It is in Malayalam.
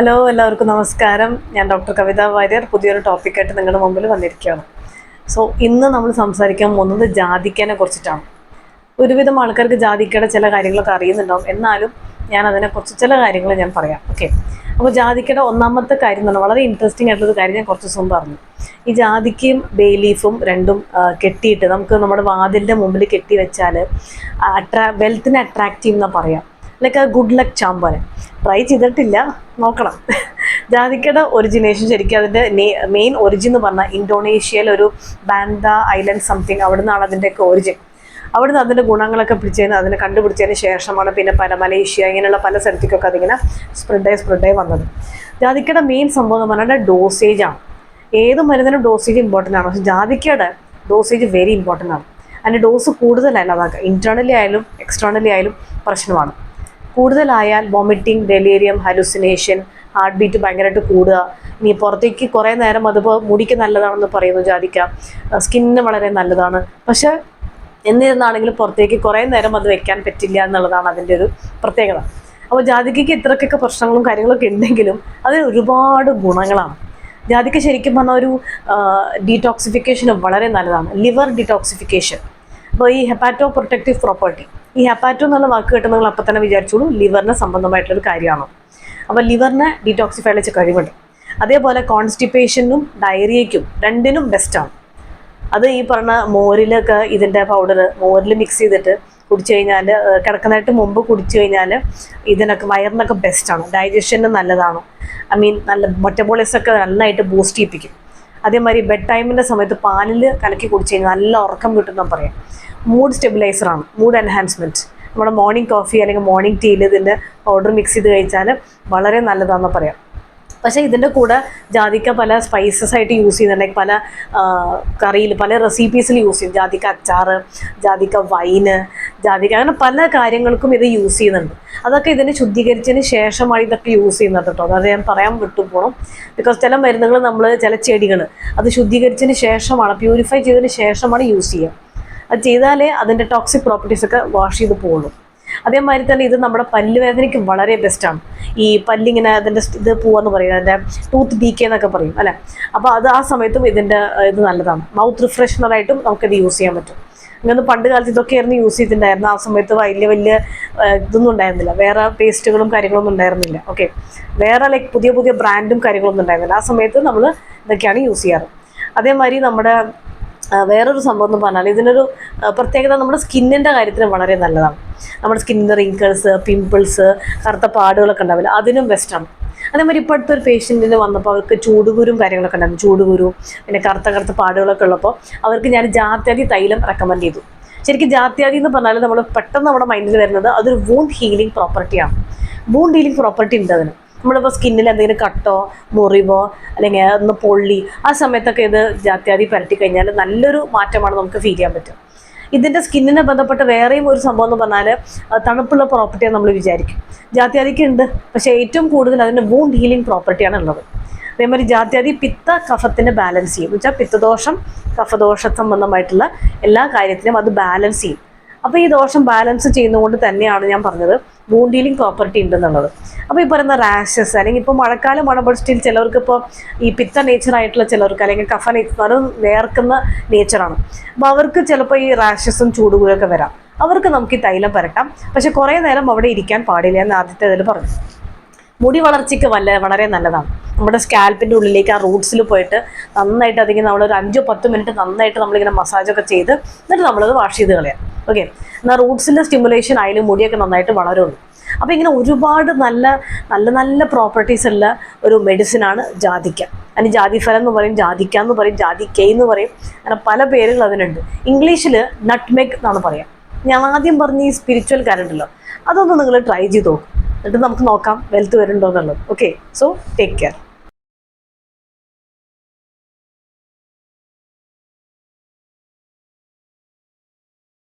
ഹലോ, എല്ലാവർക്കും നമസ്കാരം. ഞാൻ ഡോക്ടർ കവിത വാര്യർ പുതിയൊരു ടോപ്പിക്കായിട്ട് നിങ്ങളുടെ മുമ്പിൽ വന്നിരിക്കുകയാണ്. ഇന്ന് നമ്മൾ സംസാരിക്കാൻ പോകുന്നത് ജാതിക്കനെ കുറിച്ചിട്ടാണ്. ഒരുവിധം ആൾക്കാർക്ക് ജാതിക്കയുടെ ചില കാര്യങ്ങളൊക്കെ അറിയുന്നുണ്ടാവും, എന്നാലും ഞാൻ അതിനെക്കുറിച്ച് ചില കാര്യങ്ങൾ ഞാൻ പറയാം. ഓക്കെ, അപ്പോൾ ജാതിക്കയുടെ ഒന്നാമത്തെ കാര്യം എന്ന് പറഞ്ഞാൽ വളരെ ഇൻട്രസ്റ്റിംഗ് ആയിട്ടുള്ളൊരു കാര്യം ഞാൻ കുറച്ച് ദിവസം പറഞ്ഞു. ഈ ജാതിക്കയും ബേ ലീഫും രണ്ടും കെട്ടിയിട്ട് നമുക്ക് നമ്മുടെ വാതിലിൻ്റെ മുമ്പിൽ കെട്ടി വെച്ചാൽ വെൽത്തിനെ അട്രാക്റ്റ് ചെയ്യുമെന്നാണ് പറയാം. ലൈക്ക് ഗുഡ് ലക്ക് ചാമ്പാൻ. ട്രൈ ചെയ്തിട്ടില്ല, നോക്കണം. ജാതിക്കയുടെ ഒറിജിനേഷൻ ശരിക്കും അതിൻ്റെ മെയിൻ ഒറിജിൻ എന്ന് പറഞ്ഞാൽ ഇന്തോനേഷ്യയിൽ ഒരു ബാൻഡ ഐലൻഡ് സംതിങ്, അവിടെ നിന്നാണ് അതിൻ്റെയൊക്കെ ഒറിജിൻ. അവിടുന്ന് അതിൻ്റെ ഗുണങ്ങളൊക്കെ അതിനെ കണ്ടുപിടിച്ചതിന് ശേഷമാണ് പിന്നെ മലേഷ്യ ഇങ്ങനെയുള്ള പല സ്ഥലത്തേക്കൊക്കെ അതിങ്ങനെ സ്പ്രെഡായി വന്നത്. ജാതിക്കയുടെ മെയിൻ സംഭവം എന്ന് പറഞ്ഞാൽ ഡോസേജാണ്. ഏത് മരുന്നിനും ഡോസേജ് ഇമ്പോർട്ടൻ്റ് ആണ്, പക്ഷേ ജാതിക്കയുടെ ഡോസേജ് വെരി ഇമ്പോർട്ടൻ്റ് ആണ്. അതിൻ്റെ ഡോസ് കൂടുതലല്ല, അതാക്കുക ഇൻറ്റേർണലി ആയാലും എക്സ്റ്റേർണലി ആയാലും പ്രശ്നമാണ്. കൂടുതലായാൽ വോമിറ്റിംഗ്, ഡെലീരിയം, ഹലുസിനേഷൻ, ഹാർട്ട് ബീറ്റ് ഭയങ്കരമായിട്ട് കൂടുക. ഇനി പുറത്തേക്ക് കുറേ നേരം അതിപ്പോൾ മുടിക്ക് നല്ലതാണെന്ന് പറയുന്നു ജാതിക്ക, സ്കിന്നിന് വളരെ നല്ലതാണ്. പക്ഷേ എന്നിരുന്നാണെങ്കിലും പുറത്തേക്ക് കുറേ നേരം അത് വെക്കാൻ പറ്റില്ല എന്നുള്ളതാണ് അതിൻ്റെ ഒരു പ്രത്യേകത. അപ്പോൾ ജാതിക്കയ്ക്ക് ഇത്രയ്ക്കൊക്കെ പ്രശ്നങ്ങളും കാര്യങ്ങളൊക്കെ ഉണ്ടെങ്കിലും അതിന് ഒരുപാട് ഗുണങ്ങളാണ്. ജാതിക്ക ശരിക്കും പറഞ്ഞാൽ ഒരു ഡീടോക്സിഫിക്കേഷന് വളരെ നല്ലതാണ്. Liver detoxification. അപ്പോൾ ഈ ഹെപ്പാറ്റോ പ്രൊട്ടക്റ്റീവ് പ്രോപ്പർട്ടി, ഈ ഹെപ്പാറ്റോ എന്നുള്ള വാക്ക് കേട്ടുമ്പോൾ നിങ്ങൾ അപ്പം തന്നെ വിചാരിച്ചോളൂ ലിവറിന് സംബന്ധമായിട്ടുള്ളൊരു കാര്യമാണോ. അപ്പോൾ ലിവറിനെ ഡീടോക്സിഫൈ വെച്ച കഴിവുണ്ട്. അതേപോലെ കോൺസ്റ്റിപ്പേഷനും ഡയറിയയ്ക്കും രണ്ടിനും ബെസ്റ്റാണ്. അത് ഈ പറഞ്ഞ മോരിലൊക്കെ ഇതിൻ്റെ പൗഡർ മോരിൽ മിക്സ് ചെയ്തിട്ട് കുടിച്ചു കഴിഞ്ഞാൽ, കിടക്കുന്നതായിട്ട് മുമ്പ് കുടിച്ചു കഴിഞ്ഞാൽ ഇതിനൊക്കെ വയറിനൊക്കെ ബെസ്റ്റാണ്. ഡൈജഷന് നല്ലതാണ്. നല്ല മെറ്റബോളിസമൊക്കെ നന്നായിട്ട് ബൂസ്റ്റ് ചെയ്യിപ്പിക്കും. അതേമാതിരി ബെഡ് ടൈമിൻ്റെ സമയത്ത് പാലിൽ കലക്കി കുടിച്ചു കഴിഞ്ഞാൽ നല്ല ഉറക്കം കിട്ടുമെന്ന് പറയാം. മൂഡ് സ്റ്റെബിലൈസറാണ്, മൂഡ് എൻഹാൻസ്മെൻറ്റ്. നമ്മുടെ മോർണിംഗ് കോഫി അല്ലെങ്കിൽ മോർണിംഗ് ടീയിൽ ഇതിൻ്റെ പൗഡർ മിക്സ് ചെയ്ത് കഴിച്ചാൽ വളരെ നല്ലതാണെന്ന് പറയാം. പക്ഷേ ഇതിൻ്റെ കൂടെ ജാതിക്ക പല സ്പൈസസ് ആയിട്ട് യൂസ് ചെയ്യുന്നുണ്ടെങ്കിൽ പല കറിയിൽ പല റെസിപ്പീസിൽ യൂസ് ചെയ്യും. ജാതിക്ക അച്ചാർ, ജാതിക്ക വൈന്, ജാതിക്ക അങ്ങനെ പല കാര്യങ്ങൾക്കും ഇത് യൂസ് ചെയ്യുന്നുണ്ട്. അതൊക്കെ ഇതിനെ ശുദ്ധീകരിച്ചതിന് ശേഷമാണ് ഇതൊക്കെ യൂസ് ചെയ്യുന്നത് കേട്ടോ. അത് ഞാൻ പറയാൻ വിട്ടുപോകണം. ബിക്കോസ് ചില മരുന്നുകൾ നമ്മൾ ചില ചെടികൾ അത് ശുദ്ധീകരിച്ചതിന് ശേഷമാണ്, പ്യൂരിഫൈ ചെയ്തതിന് ശേഷമാണ് യൂസ് ചെയ്യുക. അത് ചെയ്താലേ അതിൻ്റെ ടോക്സിക് പ്രോപ്പർട്ടീസൊക്കെ വാഷ് ചെയ്ത് പോകുള്ളൂ. അതേമാതിരി തന്നെ ഇത് നമ്മുടെ പല്ല് വേദനയ്ക്ക് വളരെ ബെസ്റ്റാണ്. ഈ പല്ലിങ്ങനെ അതിൻ്റെ ഇത് പോവാന്ന് പറയും, അതിൻ്റെ ടൂത്ത് ഡീക്കേ എന്നൊക്കെ പറയും അല്ലേ. അപ്പോൾ അത് ആ സമയത്തും ഇതിൻ്റെ ഇത് നല്ലതാണ്. മൗത്ത് റിഫ്രഷ്നറായിട്ടും നമുക്കിത് യൂസ് ചെയ്യാൻ പറ്റും. ഇങ്ങനെ പണ്ട് കാലത്ത് ഇതൊക്കെയായിരുന്നു യൂസ് ചെയ്തിട്ടുണ്ടായിരുന്നു. ആ സമയത്ത് വലിയ ഇതൊന്നും ഉണ്ടായിരുന്നില്ല, വേറെ പേസ്റ്റുകളും കാര്യങ്ങളൊന്നും ഉണ്ടായിരുന്നില്ല. ഓക്കെ, വേറെ ലൈക്ക് പുതിയ ബ്രാൻഡും കാര്യങ്ങളൊന്നും ഉണ്ടായിരുന്നില്ല. ആ സമയത്ത് നമ്മൾ ഇതൊക്കെയാണ് യൂസ് ചെയ്യാറ്. അതേമാതിരി നമ്മുടെ വേറൊരു സംഭവം എന്ന് പറഞ്ഞാൽ ഇതിനൊരു പ്രത്യേകത, നമ്മുടെ സ്കിന്നിൻ്റെ കാര്യത്തിന് വളരെ നല്ലതാണ്. നമ്മുടെ സ്കിന്നിൻ്റെ റിങ്കിൾസ്, പിമ്പിൾസ്, കറുത്ത പാടുകളൊക്കെ ഉണ്ടാവില്ല, അതിനും ബെസ്റ്റാണ്. അതേമാതിരി ഇപ്പോൾ അടുത്തൊരു പേഷ്യൻറ്റിന് വന്നപ്പോൾ അവർക്ക് ചൂടുകുരും കാര്യങ്ങളൊക്കെ ഉണ്ടായിരുന്നു. ചൂടുകുരു പിന്നെ കറുത്ത പാടുകളൊക്കെ ഉള്ളപ്പോൾ അവർക്ക് ഞാൻ ജാത്യാതി തൈലം റെക്കമെൻഡ് ചെയ്തു. ശരിക്കും ജാത്യാതി എന്ന് പറഞ്ഞാൽ നമ്മൾ പെട്ടെന്ന് നമ്മുടെ മൈൻഡിൽ വരുന്നത് അതൊരു വൂണ്ട് ഹീലിംഗ് പ്രോപ്പർട്ടിയാണ്. വൂണ്ട് ഹീലിംഗ് പ്രോപ്പർട്ടി ഉണ്ട് അതിന്. നമ്മളിപ്പോൾ സ്കിന്നിൽ എന്തെങ്കിലും കട്ടോ മുറിവോ അല്ലെങ്കിൽ ഒന്ന് പൊള്ളി ആ സമയത്തൊക്കെ ഇത് ജാത്യാതി പരട്ടി കഴിഞ്ഞാൽ നല്ലൊരു മാറ്റമാണ് നമുക്ക് ഫീൽ ചെയ്യാൻ പറ്റും. ഇതിൻ്റെ സ്കിന്നിനെ ബന്ധപ്പെട്ട വേറെയും ഒരു സംഭവം എന്ന് പറഞ്ഞാൽ തണുപ്പുള്ള പ്രോപ്പർട്ടിയാണ് നമ്മൾ വിചാരിക്കും. ജാത്യാതിക്ക് ഉണ്ട്, പക്ഷേ ഏറ്റവും കൂടുതൽ അതിൻ്റെ വൂണ്ട് ഹീലിംഗ് പ്രോപ്പർട്ടിയാണ് ഉള്ളത്. അതേമാതിരി ജാത്യാതി പിത്ത കഫത്തിനെ ബാലൻസ് ചെയ്യും. എന്ന് വെച്ചാൽ പിത്തദോഷം കഫദോഷ സംബന്ധമായിട്ടുള്ള എല്ലാ കാര്യത്തിനും അത് ബാലൻസ് ചെയ്യും. അപ്പോൾ ഈ ദോഷം ബാലൻസ് ചെയ്യുന്നതുകൊണ്ട് തന്നെയാണ് ഞാൻ പറഞ്ഞത് വൂണ്ട് ഹീലിംഗ് പ്രോപ്പർട്ടി ഉണ്ടെന്നുള്ളത്. അപ്പോൾ ഈ പറയുന്ന റാഷസ് അല്ലെങ്കിൽ ഇപ്പോൾ മഴക്കാലമാണ്, ബട്ട് സ്റ്റിൽ ചിലർക്ക് ഇപ്പോൾ ഈ പിത്ത നേച്ചറായിട്ടുള്ള ചിലർക്ക് അല്ലെങ്കിൽ കഫ നേച്ചർ അത് വേർക്കുന്ന നേച്ചറാണ്. അപ്പോൾ അവർക്ക് ചിലപ്പോൾ ഈ റാഷസും ചൂടുകൂരൊക്കെ വരാം. അവർക്ക് നമുക്ക് ഈ തൈലം പുരട്ടാം, പക്ഷെ കുറേ നേരം അവിടെ ഇരിക്കാൻ പാടില്ല എന്ന് ആദ്യത്തെ ഇതിൽ പറഞ്ഞു. മുടി വളർച്ചയ്ക്ക് വളരെ നല്ലതാണ്. നമ്മുടെ സ്കാൽപ്പിൻ്റെ ഉള്ളിലേക്ക് ആ റൂട്ട്സിൽ പോയിട്ട് നന്നായിട്ട് അതിങ്ങനെ നമ്മളൊരു 5-10 മിനിറ്റ് നന്നായിട്ട് നമ്മളിങ്ങനെ മസാജൊക്കെ ചെയ്ത് എന്നിട്ട് നമ്മളത് വാഷ് ചെയ്ത് കളയാം. ഓക്കെ, എന്നാൽ റൂട്ട്സിൻ്റെ സ്റ്റിമുലേഷൻ ആയാലും മുടിയൊക്കെ നന്നായിട്ട് വളരുള്ളൂ. അപ്പോൾ ഇങ്ങനെ ഒരുപാട് നല്ല പ്രോപ്പർട്ടീസ് ഉള്ള ഒരു മെഡിസിനാണ് ജാതിക്ക. അതിന് ജാതിഫലം എന്ന് പറയും, ജാതിക്ക എന്ന് പറയും, ജാതിക്കൈ എന്ന് പറയും, അങ്ങനെ പല പേരുകൾ അതിനുണ്ട്. ഇംഗ്ലീഷിൽ നട്ട്മെഗ് എന്നാണ് പറയാം. ഞാൻ ആദ്യം പറഞ്ഞ ഈ സ്പിരിച്വൽ കാര്യമുണ്ടല്ലോ, അതൊന്ന് നിങ്ങൾ ട്രൈ ചെയ്ത് നോക്കും, എന്നിട്ട് നമുക്ക് നോക്കാം വെൽത്ത് വരുന്നുണ്ടോ എന്നുള്ളത്. Okay, so take care.